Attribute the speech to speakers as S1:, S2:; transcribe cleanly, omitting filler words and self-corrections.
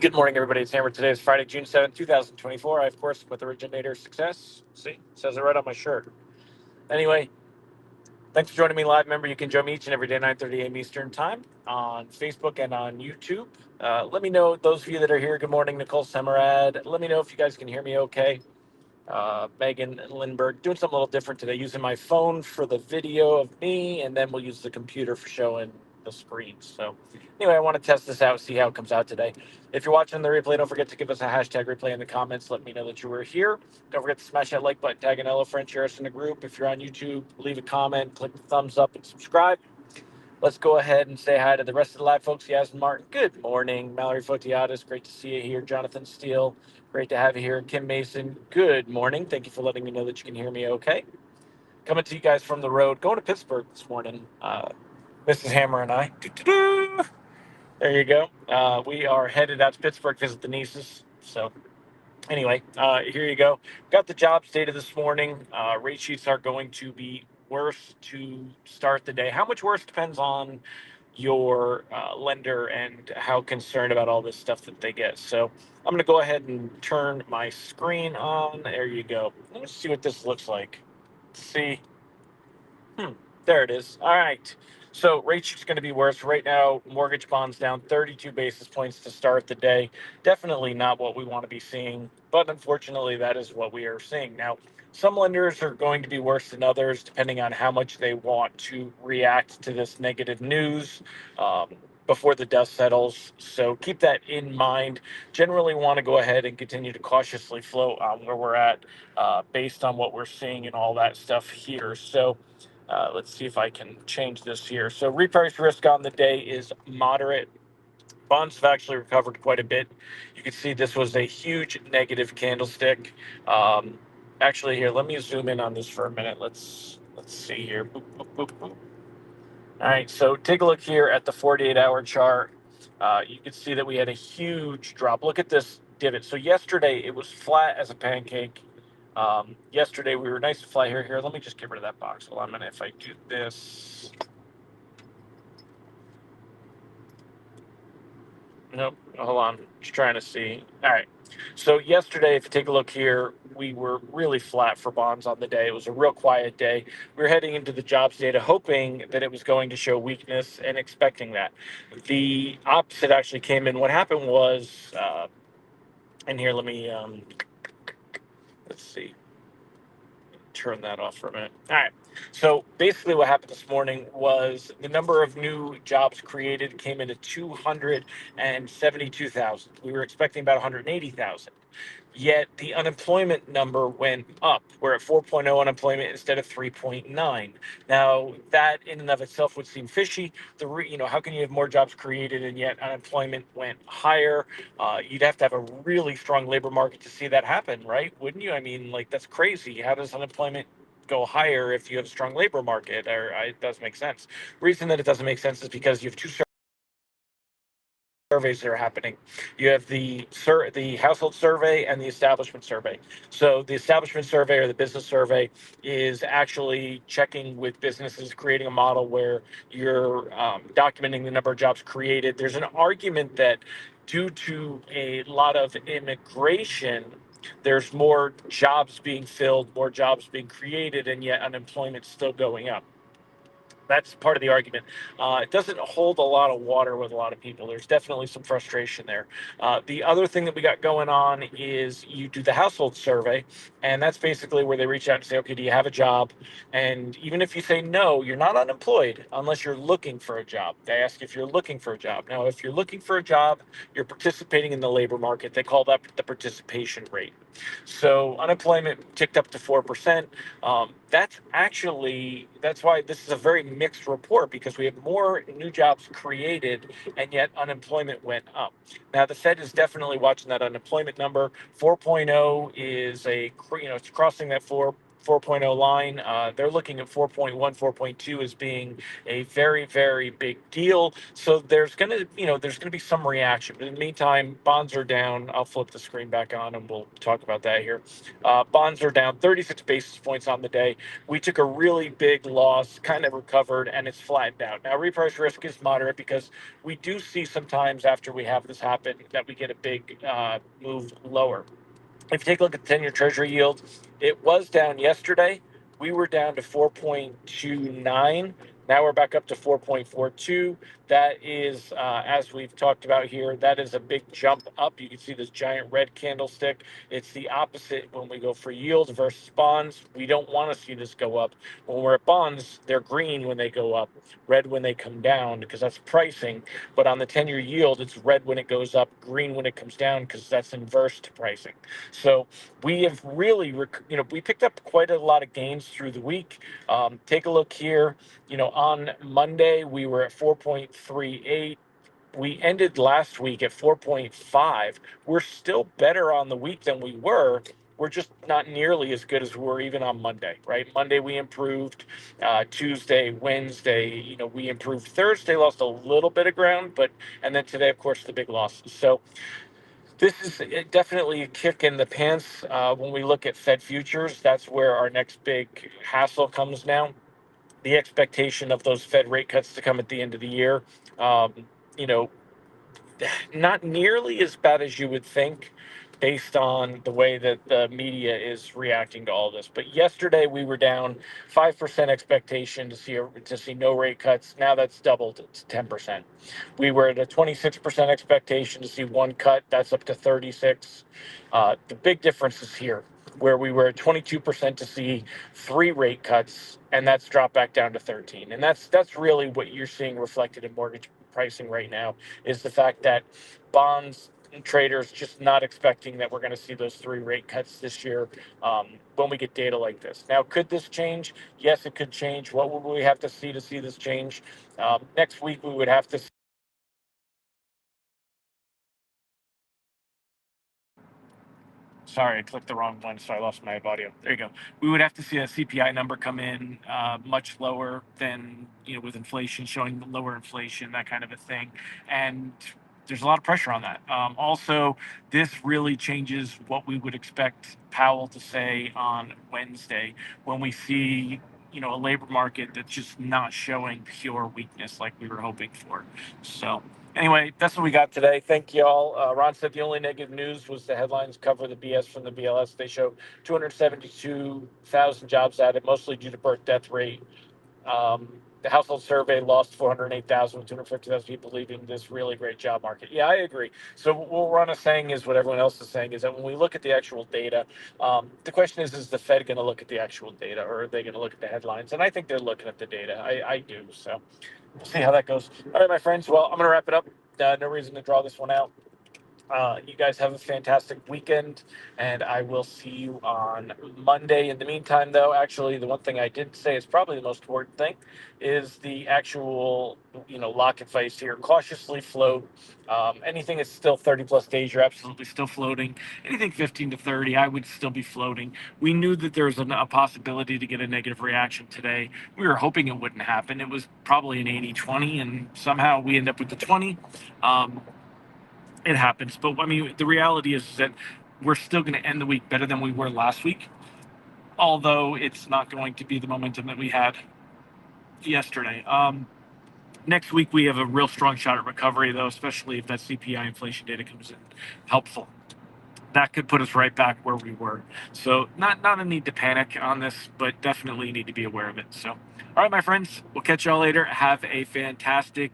S1: Good morning, everybody. It's Hammer. Today is Friday, June 7th, 2024. I, of course, with Originator Success. See, it says it right on my shirt. Anyway, thanks for joining me live. Remember, you can join me each and every day, 9:30 a.m. Eastern Time on Facebook and on YouTube. Let me know, those of you that are here, good morning, Nicole Semerad. Let me know if you guys can hear me okay. Megan Lindbergh, doing something a little different today, using my phone for the video of me, and then we'll use the computer for showing the screen. So anyway, I want to test this out, see how it comes out today. If you're watching the replay, don't forget to give us a hashtag replay in the comments. Let me know that you were here. Don't forget to smash that like button, tag an Ella friend, share us in the group. If you're on YouTube, leave a comment, click the thumbs up, and subscribe. Let's go ahead and say hi to the rest of the live folks. Yasmin Martin, good morning. Mallory Fotiadis, great to see you here. Jonathan Steele, great to have you here. Kim Mason, good morning. Thank you for letting me know that you can hear me okay. Coming to you guys from the road, going to Pittsburgh this morning. Mrs. Hammer and I. Doo-doo-doo. There you go. We are headed out to Pittsburgh to visit the nieces. So anyway, here you go. Got the jobs data this morning. Rate sheets are going to be worse to start the day. How much worse depends on your lender and how concerned about all this stuff that they get. So I'm going to go ahead and turn my screen on. There you go. Let's see what this looks like. Let's see. There it is. All right. So rate sheet's going to be worse. Right now, mortgage bonds down 32 basis points to start the day. Definitely not what we want to be seeing, but unfortunately, that is what we are seeing. Now, some lenders are going to be worse than others, depending on how much they want to react to this negative news before the dust settles. So keep that in mind. Generally, want to go ahead and continue to cautiously float on where we're at based on what we're seeing and all that stuff here. So let's see if I can change this here. So reprice risk on the day is moderate. Bonds have actually recovered quite a bit. You can see this was a huge negative candlestick. Actually, here, let me zoom in on this for a minute. Let's see here. Boop, boop, boop, boop. All right, so take a look here at the 48-hour chart. You can see that we had a huge drop. Look at this divot. So yesterday it was flat as a pancake. Yesterday we were nice and flat here. Here, let me just get rid of that box. Hold on a minute. If I do this, nope. Hold on. Just trying to see. All right. So yesterday, if you take a look here, we were really flat for bonds on the day. It was a real quiet day. We were heading into the jobs data, hoping that it was going to show weakness and expecting that. The opposite actually came in. What happened was, and here, let me let's see. Turn that off for a minute. All right. So basically, what happened this morning was the number of new jobs created came in at 272,000. We were expecting about 180,000. Yet the unemployment number went up. We're at 4.0 unemployment instead of 3.9. Now that in and of itself would seem fishy. How can you have more jobs created and yet unemployment went higher? You'd have to have a really strong labor market to see that happen, right? Wouldn't you? I mean, like that's crazy. How does unemployment go higher if you have a strong labor market? It does make sense. Reason that it doesn't make sense is because you have two surveys that are happening. You have the household survey and the establishment survey. So the establishment survey or the business survey is actually checking with businesses, creating a model where you're documenting the number of jobs created. There's an argument that due to a lot of immigration, there's more jobs being filled, more jobs being created, and yet unemployment's still going up. That's part of the argument. It doesn't hold a lot of water with a lot of people. There's definitely some frustration there. The other thing that we got going on is you do the household survey, and that's basically where they reach out and say, okay, do you have a job? And even if you say no, you're not unemployed unless you're looking for a job. They ask if you're looking for a job. Now, if you're looking for a job, you're participating in the labor market. They call that the participation rate. So unemployment ticked up to 4%. That's why this is a very mixed report because we have more new jobs created and yet unemployment went up. Now the Fed is definitely watching that unemployment number. 4.0 is it's crossing that 4 4.0 line. They're looking at 4.1, 4.2 as being a very, very big deal. So there's gonna be some reaction. But in the meantime, bonds are down. I'll flip the screen back on, and we'll talk about that here. Bonds are down 36 basis points on the day. We took a really big loss, kind of recovered, and it's flattened out. Now, reprice risk is moderate because we do see sometimes after we have this happen that we get a big move lower. If you take a look at the 10-year Treasury yield, it was down yesterday. We were down to 4.29. Now we're back up to 4.42. That is, as we've talked about here, that is a big jump up. You can see this giant red candlestick. It's the opposite when we go for yield versus bonds. We don't want to see this go up. When we're at bonds, they're green when they go up, red when they come down, because that's pricing. But on the 10-year yield, it's red when it goes up, green when it comes down, because that's inverse to pricing. So we have really, we picked up quite a lot of gains through the week. Take a look here. On Monday, we were at 4.38. We ended last week at 4.5. We're still better on the week than we were. We're just not nearly as good as we were even on Monday, right? Monday we improved. Tuesday, Wednesday, we improved. Thursday lost a little bit of ground, and then today, of course, the big losses. So this is definitely a kick in the pants when we look at Fed futures. That's where our next big hassle comes now. The expectation of those Fed rate cuts to come at the end of the year. Um, you know, Not nearly as bad as you would think based on the way that the media is reacting to all this. But yesterday we were down 5% expectation to see no rate cuts. Now that's doubled to 10%. We were at a 26% expectation to see one cut. That's up to 36. The big difference is here, where we were at 22% to see three rate cuts, and that's dropped back down to 13. And that's really what you're seeing reflected in mortgage pricing right now, is the fact that bonds and traders just not expecting that we're going to see those three rate cuts this year when we get data like this. Now, could this change? Yes, it could change. What would we have to see this change? Next week, we would have to. Sorry, I clicked the wrong one, so I lost my audio. There you go. We would have to see a CPI number come in much lower than, with inflation, showing lower inflation, that kind of a thing. And there's a lot of pressure on that. Also, this really changes what we would expect Powell to say on Wednesday when we see, a labor market that's just not showing pure weakness like we were hoping for. So anyway, that's what we got today. Thank you all. Ron said the only negative news was the headlines cover the BS from the BLS. They show 272,000 jobs added, mostly due to birth death rate. The household survey lost 408,000 with 250,000 people leaving this really great job market. Yeah, I agree. So what Ron is saying is what everyone else is saying, is that when we look at the actual data, the question is the Fed going to look at the actual data, or are they going to look at the headlines? And I think they're looking at the data. I do. So we'll see how that goes. All right, my friends. Well, I'm going to wrap it up. No reason to draw this one out. You guys have a fantastic weekend, and I will see you on Monday. In the meantime, though, actually, the one thing I did say is probably the most important thing is the actual, lock and face here. Cautiously float. Anything that's still 30 plus days, you're absolutely still floating. Anything 15 to 30, I would still be floating. We knew that there was a possibility to get a negative reaction today. We were hoping it wouldn't happen. It was probably an 80-20, and somehow we end up with the 20. It happens. But I mean, the reality is that we're still going to end the week better than we were last week, although it's not going to be the momentum that we had yesterday. Next week, we have a real strong shot at recovery, though, especially if that CPI inflation data comes in helpful. That could put us right back where we were. So not a need to panic on this, but definitely need to be aware of it. So, all right, my friends, we'll catch y'all later. Have a fantastic